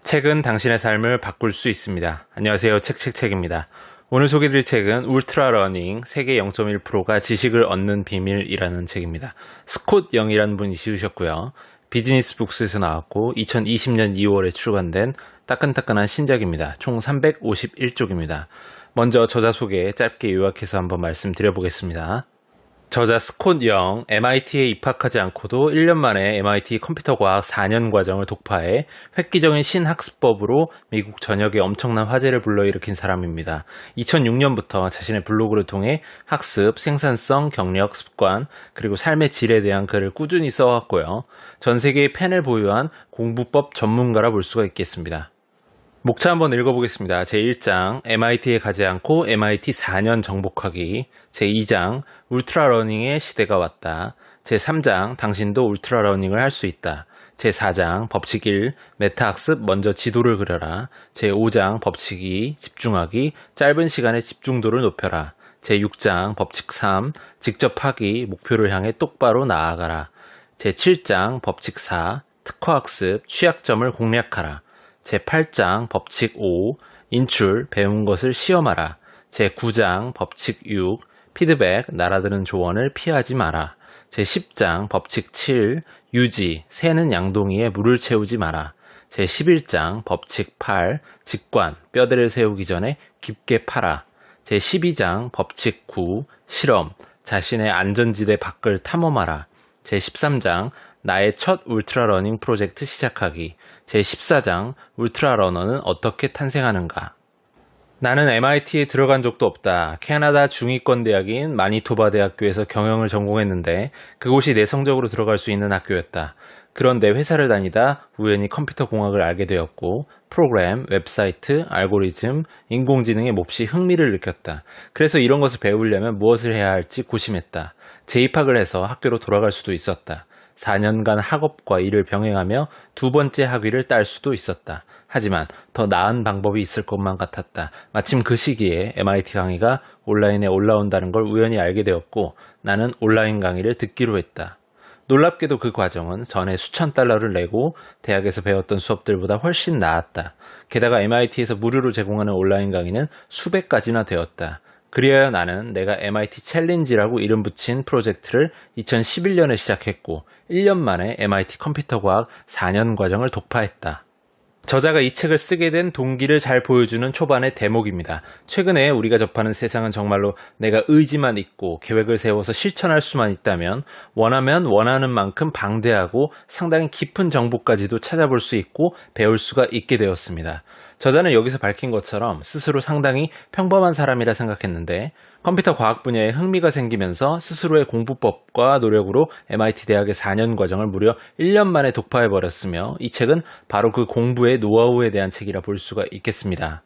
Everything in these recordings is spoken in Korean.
책은 당신의 삶을 바꿀 수 있습니다. 안녕하세요. 책입니다. 오늘 소개드릴 책은 울트라 러닝 세계 0.1%가 지식을 얻는 비밀이라는 책입니다. 스콧 영이라는 분이 지으셨고요. 비즈니스 북스에서 나왔고 2020년 2월에 출간된 따끈따끈한 신작입니다. 총 351쪽입니다. 먼저 저자 소개 짧게 요약해서 한번 말씀드려보겠습니다. 저자 스콧 영, MIT에 입학하지 않고도 1년 만에 MIT 컴퓨터과학 4년 과정을 독파해 획기적인 신학습법으로 미국 전역에 엄청난 화제를 불러일으킨 사람입니다. 2006년부터 자신의 블로그를 통해 학습, 생산성, 경력, 습관, 그리고 삶의 질에 대한 글을 꾸준히 써왔고요. 전 세계의 펜을 보유한 공부법 전문가라 볼 수가 있겠습니다. 목차 한번 읽어보겠습니다. 제1장 MIT에 가지 않고 MIT 4년 정복하기. 제2장 울트라 러닝의 시대가 왔다. 제3장 당신도 울트라 러닝을 할 수 있다. 제4장 법칙 1 메타학습 먼저 지도를 그려라. 제5장 법칙 2 집중하기 짧은 시간에 집중도를 높여라. 제6장 법칙 3 직접 하기 목표를 향해 똑바로 나아가라. 제7장 법칙 4 특화학습 취약점을 공략하라. 제8장 법칙 5 인출 배운 것을 시험하라. 제9장 법칙 6 피드백 날아드는 조언을 피하지 마라. 제10장 법칙 7 유지 새는 양동이에 물을 채우지 마라. 제11장 법칙 8 직관 뼈대를 세우기 전에 깊게 파라. 제12장 법칙 9 실험 자신의 안전지대 밖을 탐험하라. 제13장 나의 첫 울트라 러닝 프로젝트 시작하기. 제14장 울트라 러너는 어떻게 탄생하는가. 나는 MIT에 들어간 적도 없다. 캐나다 중위권 대학인 마니토바 대학교에서 경영을 전공했는데 그곳이 내성적으로 들어갈 수 있는 학교였다. 그런데 회사를 다니다 우연히 컴퓨터 공학을 알게 되었고 프로그램, 웹사이트, 알고리즘, 인공지능에 몹시 흥미를 느꼈다. 그래서 이런 것을 배우려면 무엇을 해야 할지 고심했다. 재입학을 해서 학교로 돌아갈 수도 있었다. 4년간 학업과 일을 병행하며 두 번째 학위를 딸 수도 있었다. 하지만 더 나은 방법이 있을 것만 같았다. 마침 그 시기에 MIT 강의가 온라인에 올라온다는 걸 우연히 알게 되었고 나는 온라인 강의를 듣기로 했다. 놀랍게도 그 과정은 전에 수천 달러를 내고 대학에서 배웠던 수업들보다 훨씬 나았다. 게다가 MIT에서 무료로 제공하는 온라인 강의는 수백 가지나 되었다. 그리하여 나는 내가 MIT 챌린지라고 이름 붙인 프로젝트를 2011년에 시작했고 1년 만에 MIT 컴퓨터과학 4년 과정을 독파했다. 저자가 이 책을 쓰게 된 동기를 잘 보여주는 초반의 대목입니다. 최근에 우리가 접하는 세상은 정말로 내가 의지만 있고 계획을 세워서 실천할 수만 있다면 원하면 원하는 만큼 방대하고 상당히 깊은 정보까지도 찾아볼 수 있고 배울 수가 있게 되었습니다. 저자는 여기서 밝힌 것처럼 스스로 상당히 평범한 사람이라 생각했는데 컴퓨터 과학 분야에 흥미가 생기면서 스스로의 공부법과 노력으로 MIT 대학의 4년 과정을 무려 1년 만에 독파해버렸으며 이 책은 바로 그 공부의 노하우에 대한 책이라 볼 수가 있겠습니다.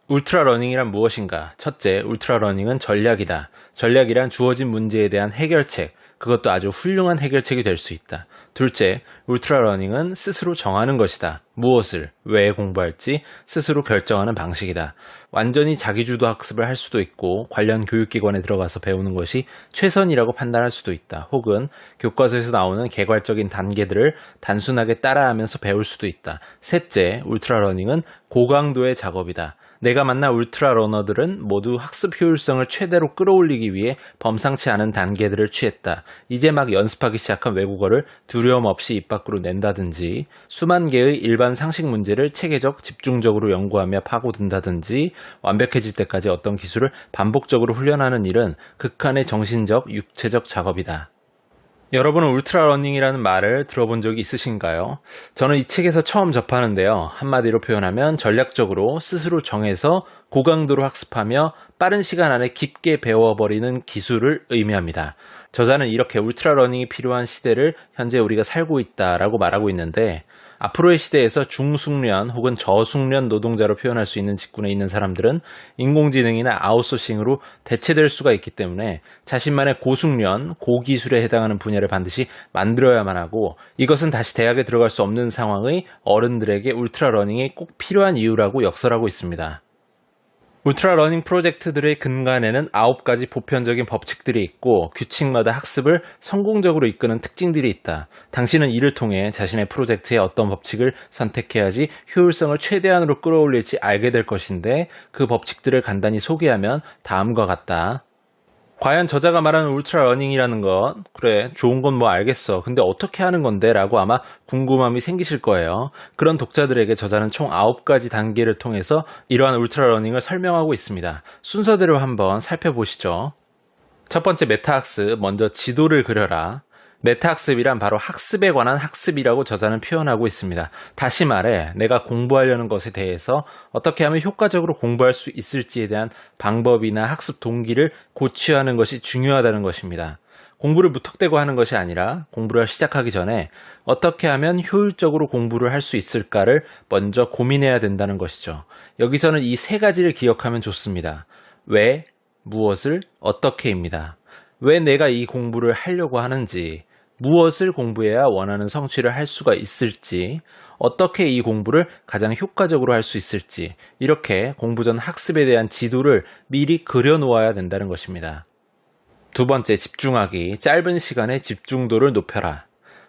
울트라 러닝이란 무엇인가? 첫째, 울트라 러닝은 전략이다. 전략이란 주어진 문제에 대한 해결책, 그것도 아주 훌륭한 해결책이 될 수 있다. 둘째, 울트라 러닝은 스스로 정하는 것이다. 무엇을, 왜 공부할지 스스로 결정하는 방식이다. 완전히 자기주도 학습을 할 수도 있고 관련 교육기관에 들어가서 배우는 것이 최선이라고 판단할 수도 있다. 혹은 교과서에서 나오는 개괄적인 단계들을 단순하게 따라하면서 배울 수도 있다. 셋째, 울트라 러닝은 고강도의 작업이다. 내가 만난 울트라 러너들은 모두 학습 효율성을 최대로 끌어올리기 위해 범상치 않은 단계들을 취했다. 이제 막 연습하기 시작한 외국어를 두려움 없이 입 밖으로 낸다든지 수만 개의 일반 상식 문제를 체계적, 집중적으로 연구하며 파고든다든지 완벽해질 때까지 어떤 기술을 반복적으로 훈련하는 일은 극한의 정신적, 육체적 작업이다. 여러분은 울트라 러닝이라는 말을 들어본 적이 있으신가요? 저는 이 책에서 처음 접하는데요. 한마디로 표현하면 전략적으로 스스로 정해서 고강도로 학습하며 빠른 시간 안에 깊게 배워버리는 기술을 의미합니다. 저자는 이렇게 울트라 러닝이 필요한 시대를 현재 우리가 살고 있다라고 말하고 있는데 앞으로의 시대에서 중숙련 혹은 저숙련 노동자로 표현할 수 있는 직군에 있는 사람들은 인공지능이나 아웃소싱으로 대체될 수가 있기 때문에 자신만의 고숙련, 고기술에 해당하는 분야를 반드시 만들어야만 하고 이것은 다시 대학에 들어갈 수 없는 상황의 어른들에게 울트라 러닝이 꼭 필요한 이유라고 역설하고 있습니다. 울트라 러닝 프로젝트들의 근간에는 9가지 보편적인 법칙들이 있고 규칙마다 학습을 성공적으로 이끄는 특징들이 있다. 당신은 이를 통해 자신의 프로젝트의 어떤 법칙을 선택해야지 효율성을 최대한으로 끌어올릴지 알게 될 것인데 그 법칙들을 간단히 소개하면 다음과 같다. 과연 저자가 말하는 울트라 러닝이라는 건 그래 좋은 건 뭐 알겠어. 근데 어떻게 하는 건데? 라고 아마 궁금함이 생기실 거예요. 그런 독자들에게 저자는 총 9가지 단계를 통해서 이러한 울트라 러닝을 설명하고 있습니다. 순서대로 한번 살펴보시죠. 첫 번째 메타학습, 먼저 지도를 그려라. 메타학습이란 바로 학습에 관한 학습이라고 저자는 표현하고 있습니다. 다시 말해 내가 공부하려는 것에 대해서 어떻게 하면 효과적으로 공부할 수 있을지에 대한 방법이나 학습 동기를 고취하는 것이 중요하다는 것입니다. 공부를 무턱대고 하는 것이 아니라 공부를 시작하기 전에 어떻게 하면 효율적으로 공부를 할 수 있을까를 먼저 고민해야 된다는 것이죠. 여기서는 이 세 가지를 기억하면 좋습니다. 왜, 무엇을, 어떻게입니다. 왜 내가 이 공부를 하려고 하는지, 무엇을 공부해야 원하는 성취를 할 수가 있을지, 어떻게 이 공부를 가장 효과적으로 할 수 있을지, 이렇게 공부 전 학습에 대한 지도를 미리 그려놓아야 된다는 것입니다. 두 번째, 집중하기. 짧은 시간에 집중도를 높여라.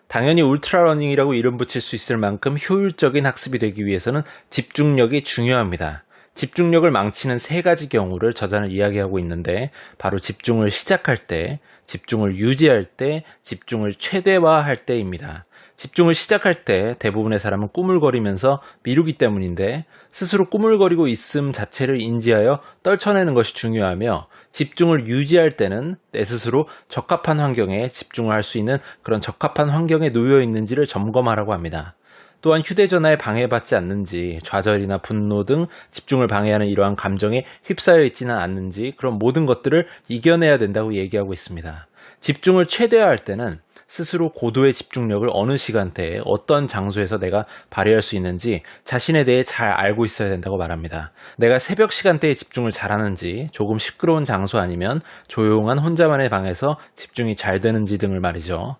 당연히 울트라 러닝이라고 이름 붙일 수 있을 만큼 효율적인 학습이 되기 위해서는 집중력이 중요합니다. 집중력을 망치는 세 가지 경우를 저자는 이야기하고 있는데 바로 집중을 시작할 때, 집중을 유지할 때, 집중을 최대화할 때입니다. 집중을 시작할 때 대부분의 사람은 꾸물거리면서 미루기 때문인데 스스로 꾸물거리고 있음 자체를 인지하여 떨쳐내는 것이 중요하며 집중을 유지할 때는 내 스스로 적합한 환경에 집중을 할 수 있는 그런 적합한 환경에 놓여 있는지를 점검하라고 합니다. 또한 휴대전화에 방해받지 않는지, 좌절이나 분노 등 집중을 방해하는 이러한 감정에 휩싸여 있지는 않는지 그런 모든 것들을 이겨내야 된다고 얘기하고 있습니다. 집중을 최대화할 때는 스스로 고도의 집중력을 어느 시간대에 어떤 장소에서 내가 발휘할 수 있는지 자신에 대해 잘 알고 있어야 된다고 말합니다. 내가 새벽 시간대에 집중을 잘하는지, 조금 시끄러운 장소 아니면 조용한 혼자만의 방에서 집중이 잘 되는지 등을 말이죠.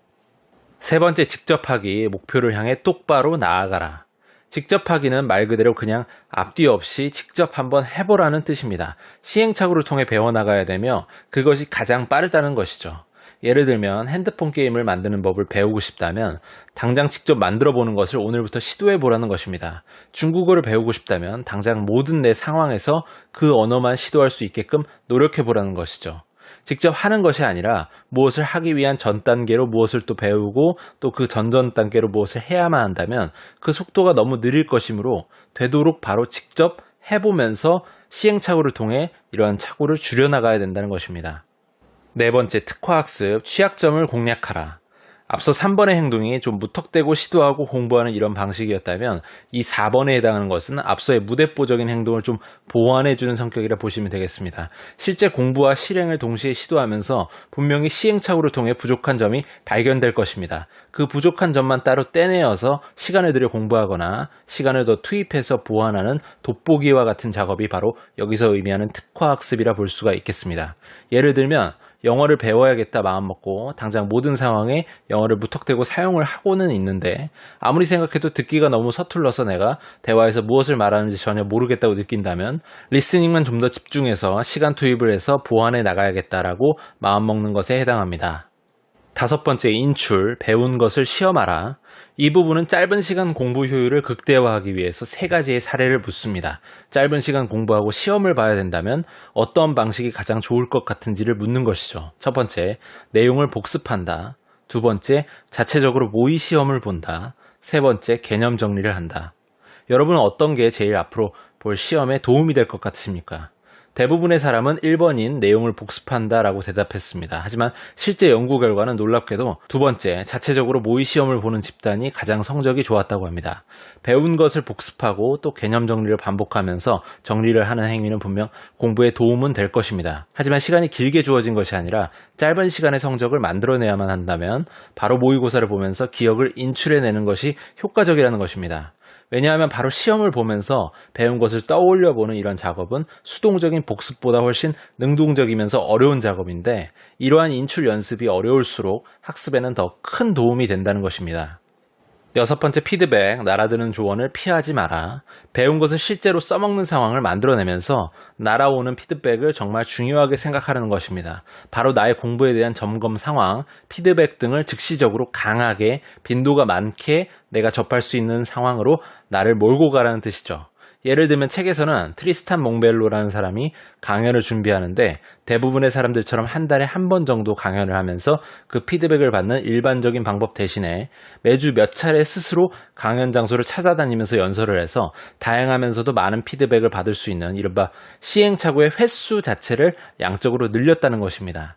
세 번째, 직접하기. 목표를 향해 똑바로 나아가라. 직접하기는 말 그대로 그냥 앞뒤 없이 직접 한번 해보라는 뜻입니다. 시행착오를 통해 배워나가야 되며 그것이 가장 빠르다는 것이죠. 예를 들면 핸드폰 게임을 만드는 법을 배우고 싶다면 당장 직접 만들어 보는 것을 오늘부터 시도해 보라는 것입니다. 중국어를 배우고 싶다면 당장 모든 내 상황에서 그 언어만 시도할 수 있게끔 노력해 보라는 것이죠. 직접 하는 것이 아니라 무엇을 하기 위한 전 단계로 무엇을 또 배우고 또 그 전전 단계로 무엇을 해야만 한다면 그 속도가 너무 느릴 것이므로 되도록 바로 직접 해보면서 시행착오를 통해 이러한 착오를 줄여나가야 된다는 것입니다. 네 번째, 특화학습. 취약점을 공략하라. 앞서 3번의 행동이 좀 무턱대고 시도하고 공부하는 이런 방식이었다면 이 4번에 해당하는 것은 앞서의 무대뽀적인 행동을 좀 보완해주는 성격이라 보시면 되겠습니다. 실제 공부와 실행을 동시에 시도하면서 분명히 시행착오를 통해 부족한 점이 발견될 것입니다. 그 부족한 점만 따로 떼내어서 시간을 들여 공부하거나 시간을 더 투입해서 보완하는 돋보기와 같은 작업이 바로 여기서 의미하는 특화학습이라 볼 수가 있겠습니다. 예를 들면 영어를 배워야겠다 마음먹고 당장 모든 상황에 영어를 무턱대고 사용을 하고는 있는데 아무리 생각해도 듣기가 너무 서툴러서 내가 대화에서 무엇을 말하는지 전혀 모르겠다고 느낀다면 리스닝만 좀 더 집중해서 시간 투입을 해서 보완해 나가야겠다라고 마음먹는 것에 해당합니다. 다섯 번째, 인출. 배운 것을 시험하라. 이 부분은 짧은 시간 공부 효율을 극대화하기 위해서 세 가지의 사례를 묻습니다. 짧은 시간 공부하고 시험을 봐야 된다면 어떤 방식이 가장 좋을 것 같은지를 묻는 것이죠. 첫 번째, 내용을 복습한다. 두 번째, 자체적으로 모의 시험을 본다. 세 번째, 개념 정리를 한다. 여러분은 어떤 게 제일 앞으로 볼 시험에 도움이 될 것 같으십니까? 대부분의 사람은 1번인 내용을 복습한다 라고 대답했습니다. 하지만 실제 연구 결과는 놀랍게도 두 번째, 자체적으로 모의 시험을 보는 집단이 가장 성적이 좋았다고 합니다. 배운 것을 복습하고 또 개념 정리를 반복하면서 정리를 하는 행위는 분명 공부에 도움은 될 것입니다. 하지만 시간이 길게 주어진 것이 아니라 짧은 시간의 성적을 만들어내야만 한다면 바로 모의고사를 보면서 기억을 인출해내는 것이 효과적이라는 것입니다. 왜냐하면 바로 시험을 보면서 배운 것을 떠올려보는 이런 작업은 수동적인 복습보다 훨씬 능동적이면서 어려운 작업인데 이러한 인출 연습이 어려울수록 학습에는 더 큰 도움이 된다는 것입니다. 여섯 번째 피드백, 날아드는 조언을 피하지 마라. 배운 것을 실제로 써먹는 상황을 만들어내면서 날아오는 피드백을 정말 중요하게 생각하는 것입니다. 바로 나의 공부에 대한 점검 상황, 피드백 등을 즉시적으로 강하게 빈도가 많게 내가 접할 수 있는 상황으로 나를 몰고 가라는 뜻이죠. 예를 들면 책에서는 트리스탄 몽벨로라는 사람이 강연을 준비하는데 대부분의 사람들처럼 한 달에 한 번 정도 강연을 하면서 그 피드백을 받는 일반적인 방법 대신에 매주 몇 차례 스스로 강연 장소를 찾아다니면서 연설을 해서 다양하면서도 많은 피드백을 받을 수 있는 이른바 시행착오의 횟수 자체를 양적으로 늘렸다는 것입니다.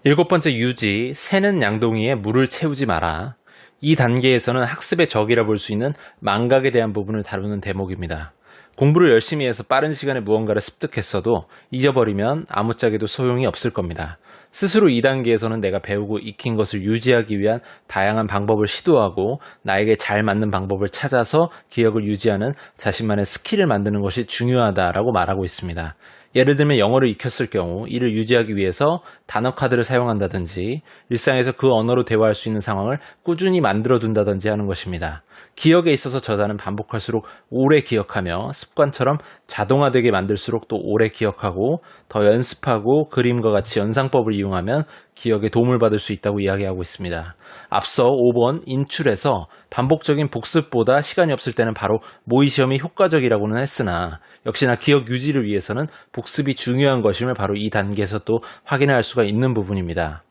일곱 번째 유지, 새는 양동이에 물을 채우지 마라. 이 단계에서는 학습의 적이라 볼 수 있는 망각에 대한 부분을 다루는 대목입니다. 공부를 열심히 해서 빠른 시간에 무언가를 습득했어도 잊어버리면 아무짝에도 소용이 없을 겁니다. 스스로 2단계에서는 내가 배우고 익힌 것을 유지하기 위한 다양한 방법을 시도하고 나에게 잘 맞는 방법을 찾아서 기억을 유지하는 자신만의 스킬을 만드는 것이 중요하다라고 말하고 있습니다. 예를 들면 영어를 익혔을 경우 이를 유지하기 위해서 단어 카드를 사용한다든지 일상에서 그 언어로 대화할 수 있는 상황을 꾸준히 만들어 둔다든지 하는 것입니다. 기억에 있어서 저자는 반복할수록 오래 기억하며 습관처럼 자동화되게 만들수록 또 오래 기억하고 더 연습하고 그림과 같이 연상법을 이용하면 기억에 도움을 받을 수 있다고 이야기하고 있습니다. 앞서 5번 인출에서 반복적인 복습보다 시간이 없을 때는 바로 모의시험이 효과적이라고는 했으나 역시나 기억 유지를 위해서는 복습이 중요한 것임을 바로 이 단계에서 또 확인할 수가 있는 부분입니다.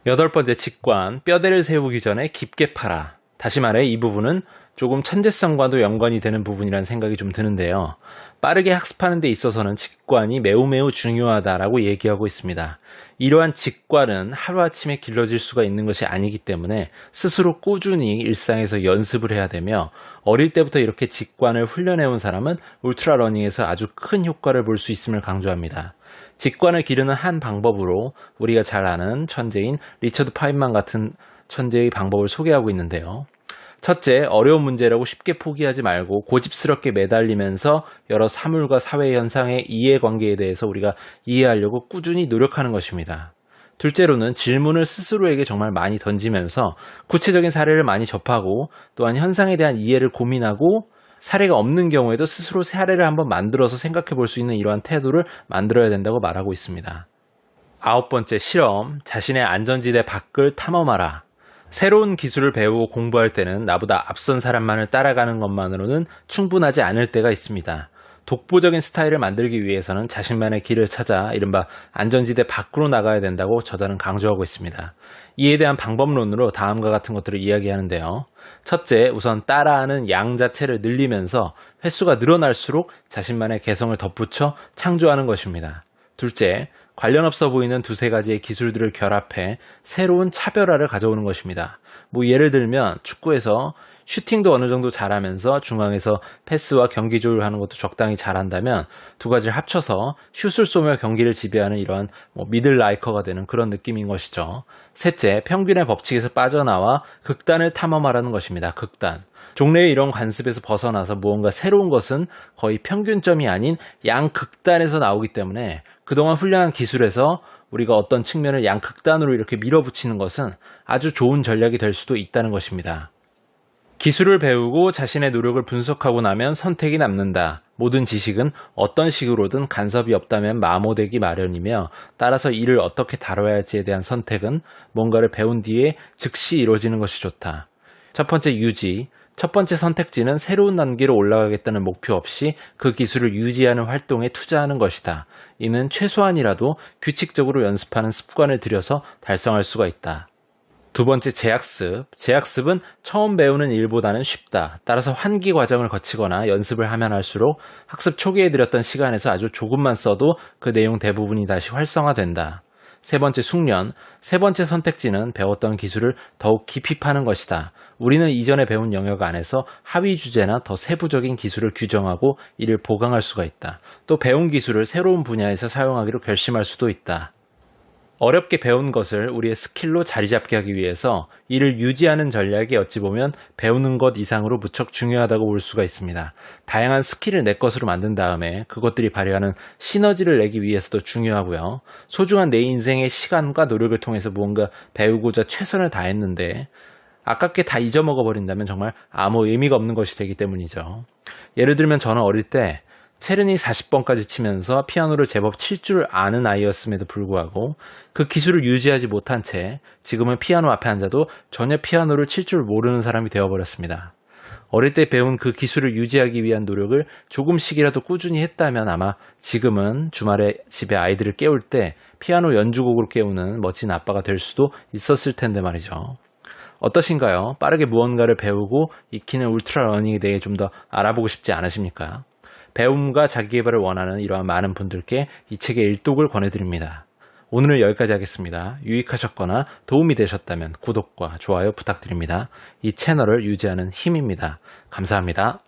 여덟 번째 직관, 뼈대를 세우기 전에 깊게 파라. 다시 말해 이 부분은 조금 천재성과도 연관이 되는 부분이라는 생각이 좀 드는데요. 빠르게 학습하는 데 있어서는 직관이 매우 중요하다라고 얘기하고 있습니다. 이러한 직관은 하루아침에 길러질 수가 있는 것이 아니기 때문에 스스로 꾸준히 일상에서 연습을 해야 되며 어릴 때부터 이렇게 직관을 훈련해온 사람은 울트라러닝에서 아주 큰 효과를 볼 수 있음을 강조합니다. 직관을 기르는 한 방법으로 우리가 잘 아는 천재인 리처드 파인만 같은 천재의 방법을 소개하고 있는데요. 첫째, 어려운 문제라고 쉽게 포기하지 말고 고집스럽게 매달리면서 여러 사물과 사회 현상의 이해관계에 대해서 우리가 이해하려고 꾸준히 노력하는 것입니다. 둘째로는 질문을 스스로에게 정말 많이 던지면서 구체적인 사례를 많이 접하고 또한 현상에 대한 이해를 고민하고 사례가 없는 경우에도 스스로 사례를 한번 만들어서 생각해 볼 수 있는 이러한 태도를 만들어야 된다고 말하고 있습니다. 아홉 번째, 실험, 자신의 안전지대 밖을 탐험하라. 새로운 기술을 배우고 공부할 때는 나보다 앞선 사람만을 따라가는 것만으로는 충분하지 않을 때가 있습니다. 독보적인 스타일을 만들기 위해서는 자신만의 길을 찾아 이른바 안전지대 밖으로 나가야 된다고 저자는 강조하고 있습니다. 이에 대한 방법론으로 다음과 같은 것들을 이야기하는데요. 첫째, 우선 따라하는 양 자체를 늘리면서 횟수가 늘어날수록 자신만의 개성을 덧붙여 창조하는 것입니다. 둘째, 관련 없어 보이는 두세 가지의 기술들을 결합해 새로운 차별화를 가져오는 것입니다. 예를 들면 축구에서 슈팅도 어느 정도 잘하면서 중앙에서 패스와 경기 조율하는 것도 적당히 잘한다면 두 가지를 합쳐서 슛을 쏘며 경기를 지배하는 이러한 미들 라이커가 되는 그런 느낌인 것이죠. 셋째, 평균의 법칙에서 빠져나와 극단을 탐험하라는 것입니다. 극단. 종래의 이런 관습에서 벗어나서 무언가 새로운 것은 거의 평균점이 아닌 양극단에서 나오기 때문에 그동안 훈련한 기술에서 우리가 어떤 측면을 양극단으로 이렇게 밀어붙이는 것은 아주 좋은 전략이 될 수도 있다는 것입니다. 기술을 배우고 자신의 노력을 분석하고 나면 선택이 남는다. 모든 지식은 어떤 식으로든 간섭이 없다면 마모되기 마련이며 따라서 이를 어떻게 다뤄야 할지에 대한 선택은 뭔가를 배운 뒤에 즉시 이루어지는 것이 좋다. 첫 번째 유지. 첫 번째 선택지는 새로운 단계로 올라가겠다는 목표 없이 그 기술을 유지하는 활동에 투자하는 것이다. 이는 최소한이라도 규칙적으로 연습하는 습관을 들여서 달성할 수가 있다. 두 번째 재학습. 재학습은 처음 배우는 일보다는 쉽다. 따라서 환기 과정을 거치거나 연습을 하면 할수록 학습 초기에 들였던 시간에서 아주 조금만 써도 그 내용 대부분이 다시 활성화된다. 세 번째 숙련. 세 번째 선택지는 배웠던 기술을 더욱 깊이 파는 것이다. 우리는 이전에 배운 영역 안에서 하위 주제나 더 세부적인 기술을 규정하고 이를 보강할 수가 있다. 또 배운 기술을 새로운 분야에서 사용하기로 결심할 수도 있다. 어렵게 배운 것을 우리의 스킬로 자리 잡게 하기 위해서 이를 유지하는 전략이 어찌 보면 배우는 것 이상으로 무척 중요하다고 볼 수가 있습니다. 다양한 스킬을 내 것으로 만든 다음에 그것들이 발휘하는 시너지를 내기 위해서도 중요하고요. 소중한 내 인생의 시간과 노력을 통해서 무언가 배우고자 최선을 다했는데 아깝게 다 잊어먹어 버린다면 정말 아무 의미가 없는 것이 되기 때문이죠. 예를 들면 저는 어릴 때 체르니 40번까지 치면서 피아노를 제법 칠 줄 아는 아이였음에도 불구하고 그 기술을 유지하지 못한 채 지금은 피아노 앞에 앉아도 전혀 피아노를 칠 줄 모르는 사람이 되어버렸습니다. 어릴 때 배운 그 기술을 유지하기 위한 노력을 조금씩이라도 꾸준히 했다면 아마 지금은 주말에 집에 아이들을 깨울 때 피아노 연주곡으로 깨우는 멋진 아빠가 될 수도 있었을 텐데 말이죠. 어떠신가요? 빠르게 무언가를 배우고 익히는 울트라 러닝에 대해 좀 더 알아보고 싶지 않으십니까? 배움과 자기계발을 원하는 이러한 많은 분들께 이 책의 일독을 권해드립니다. 오늘은 여기까지 하겠습니다. 유익하셨거나 도움이 되셨다면 구독과 좋아요 부탁드립니다. 이 채널을 유지하는 힘입니다. 감사합니다.